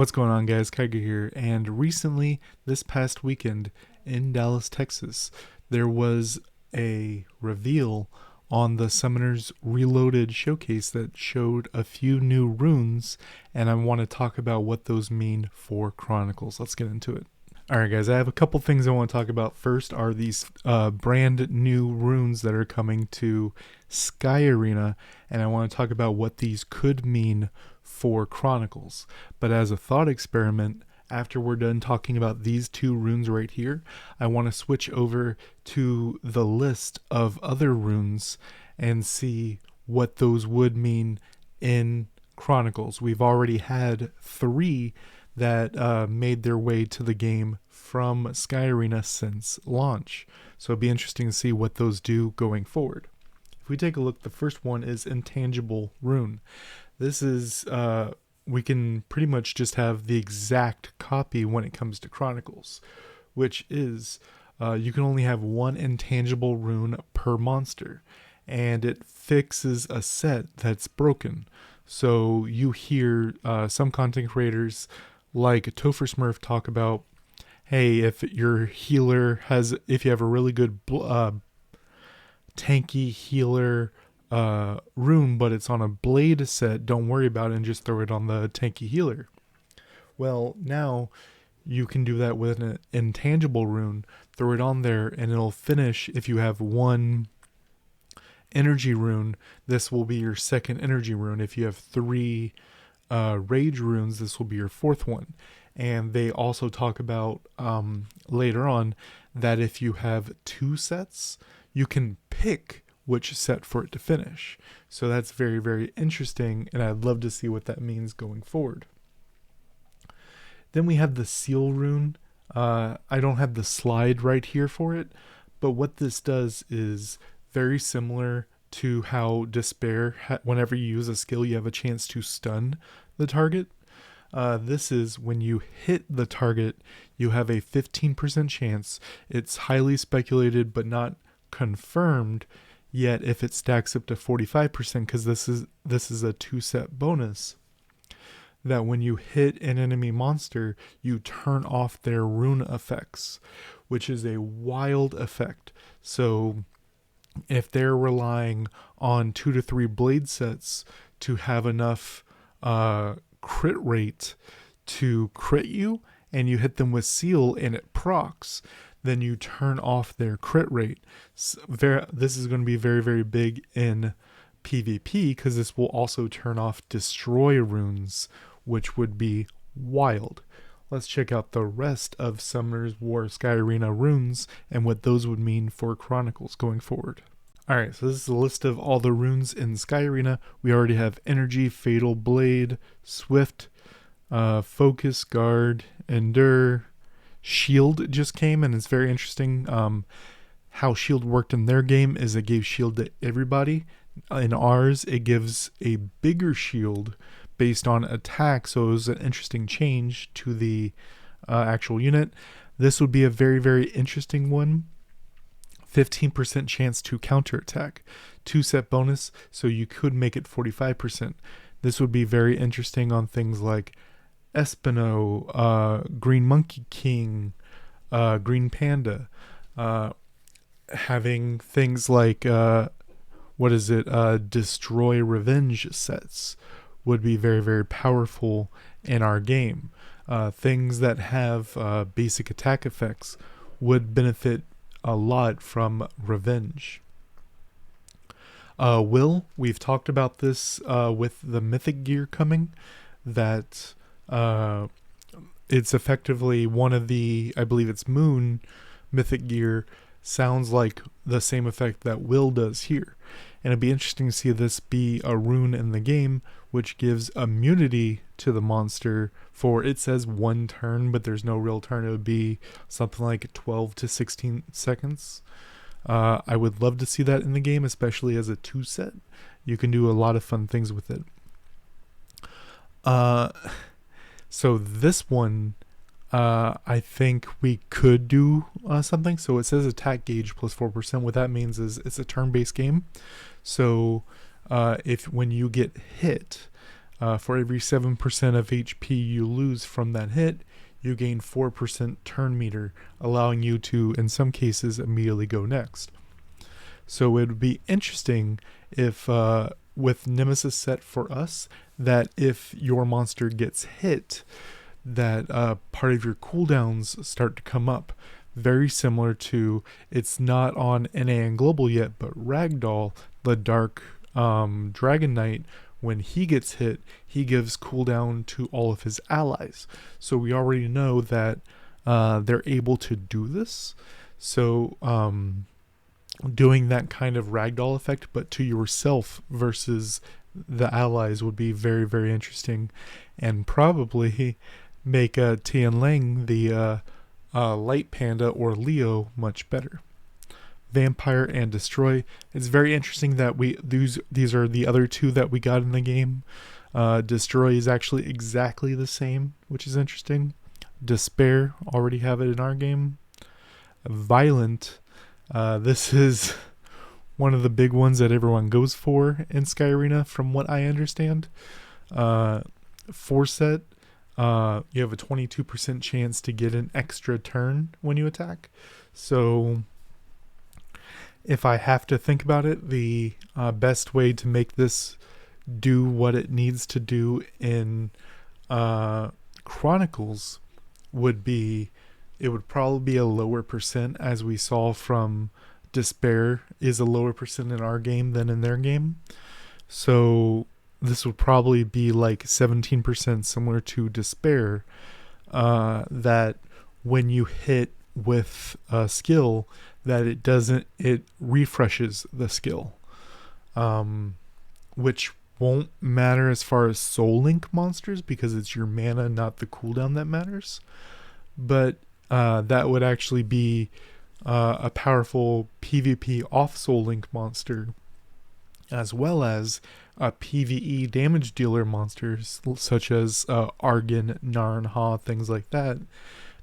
What's going on, guys? Kaiger here. And recently, this past weekend in Dallas, Texas, there was a reveal on the Summoners Reloaded showcase that showed a few new runes, and I want to talk about what those mean for Chronicles. Let's get into it. Alright, guys, I have a couple things I want to talk about. First are these brand new runes that are coming to Sky Arena, and I want to talk about what these could mean for Chronicles. But as a thought experiment, after we're done talking about these two runes right here, I want to switch over to the list of other runes and see what those would mean in Chronicles. We've already had three that made their way to the game from Sky Arena since launch. So it'd be interesting to see what those do going forward. If we take a look, the first one is Intangible Rune. This is, we can pretty much just have the exact copy when it comes to Chronicles, which is you can only have one intangible rune per monster, and it fixes a set that's broken. So you hear some content creators like Topher Smurf talk about, hey, if your healer if you have a really good tanky healer rune, but it's on a blade set, don't worry about it and just throw it on the tanky healer. Well, now you can do that with an intangible rune, throw it on there, and it'll finish. If you have one energy rune, this will be your second energy rune. If you have three rage runes, this will be your fourth one. And they also talk about later on that if you have two sets, you can pick which set for it to finish. So that's very, very interesting, and I'd love to see what that means going forward. Then we have the Seal Rune. I don't have the slide right here for it, but what this does is very similar to how Despair, whenever you use a skill, you have a chance to stun the target. This is when you hit the target, you have a 15% chance. It's highly speculated but not confirmed yet if it stacks up to 45%, because this is a 2-set bonus, that when you hit an enemy monster, you turn off their rune effects, which is a wild effect. So if they're relying on 2 to 3 blade sets to have enough crit rate to crit you, and you hit them with Seal and it procs, then you turn off their crit rate. This is going to be very, very big in PvP, because this will also turn off Destroy runes, which would be wild. Let's check out the rest of Summoner's War Sky Arena runes and what those would mean for Chronicles going forward. Alright, so this is a list of all the runes in Sky Arena. We already have Energy, Fatal Blade, Swift, Focus, Guard, Endure. Shield just came, and it's very interesting. How Shield worked in their game is it gave shield to everybody. In ours, it gives a bigger shield based on attack, so it was an interesting change to the actual unit. This would be a very, very interesting one. 15% chance to counterattack. 2-set bonus, so you could make it 45%. This would be very interesting on things like Espino, Green Monkey King, Green Panda. Having things like, Destroy Revenge sets would be very, very powerful in our game. Things that have basic attack effects would benefit a lot from Revenge. We've talked about this with the Mythic gear coming, that it's effectively one of the, I believe it's Moon Mythic gear, sounds like the same effect that Will does here. And it'd be interesting to see this be a rune in the game, which gives immunity to the monster for, it says 1 turn, but there's no real turn. It would be something like 12 to 16 seconds. I would love to see that in the game, especially as a 2-set. You can do a lot of fun things with it. So this one, I think we could do something. So it says attack gauge plus 4%. What that means is it's a turn-based game. So if when you get hit, For every 7% of HP you lose from that hit, you gain 4% turn meter, allowing you to, in some cases, immediately go next. So it would be interesting if, with Nemesis set for us, that if your monster gets hit, that part of your cooldowns start to come up. Very similar to, it's not on NA and Global yet, but Ragdoll, the Dark Dragon Knight, when he gets hit, he gives cooldown to all of his allies. So we already know that they're able to do this. So doing that kind of ragdoll effect, but to yourself versus the allies, would be very, very interesting, and probably make Tianlang, the Light Panda or Leo, much better. Vampire and Destroy. It's very interesting that these are the other two that we got in the game. Destroy is actually exactly the same, which is interesting. Despair, already have it in our game. Violent, this is one of the big ones that everyone goes for in Sky Arena, from what I understand. Forset, you have a 22% chance to get an extra turn when you attack. So if I have to think about it, the best way to make this do what it needs to do in Chronicles would be, it would probably be a lower percent, as we saw from Despair is a lower percent in our game than in their game. So this would probably be like 17%, similar to Despair, that when you hit with a skill, that it refreshes the skill, which won't matter as far as Soul Link monsters, because it's your mana, not the cooldown, that matters. But that would actually be a powerful PvP off Soul Link monster, as well as PvE damage dealer monsters such as Argon, Narn, Ha, things like that.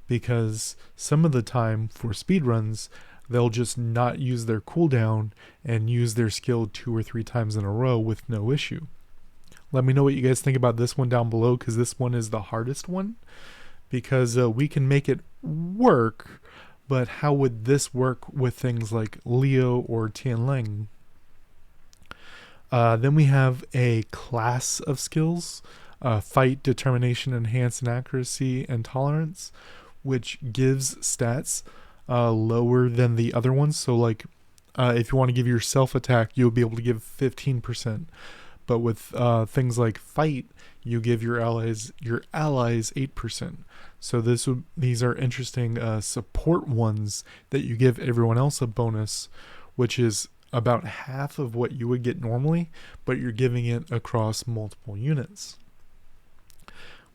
Because some of the time for speedruns, they'll just not use their cooldown and use their skill 2 or 3 times in a row with no issue. Let me know what you guys think about this one down below, because this one is the hardest one. Because we can make it work, but how would this work with things like Leo or Tianlang? Then we have a class of skills, Fight, Determination, Enhance, and Accuracy, and Tolerance, which gives stats lower than the other ones. So like if you want to give yourself attack, you'll be able to give 15%. But with things like Fight, you give your allies 8%. So these are interesting support ones that you give everyone else a bonus, which is about half of what you would get normally, but you're giving it across multiple units.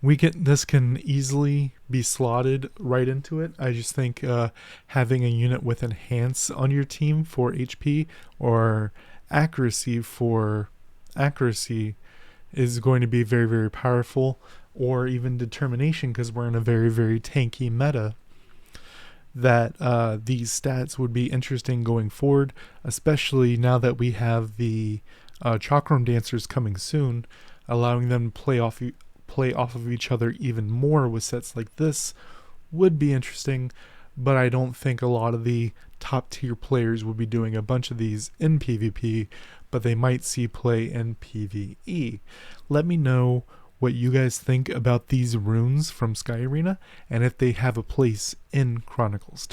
This can easily be slotted right into it. I just think having a unit with Enhance on your team for HP, or Accuracy for accuracy, is going to be very, very powerful, or even Determination, because we're in a very, very tanky meta, that these stats would be interesting going forward, especially now that we have the Chakram Dancers coming soon, allowing them to play off of each other even more with sets like this would be interesting. But I don't think a lot of the top tier players will be doing a bunch of these in PvP, but they might see play in PvE. Let me know what you guys think about these runes from Sky Arena, and if they have a place in Chronicles.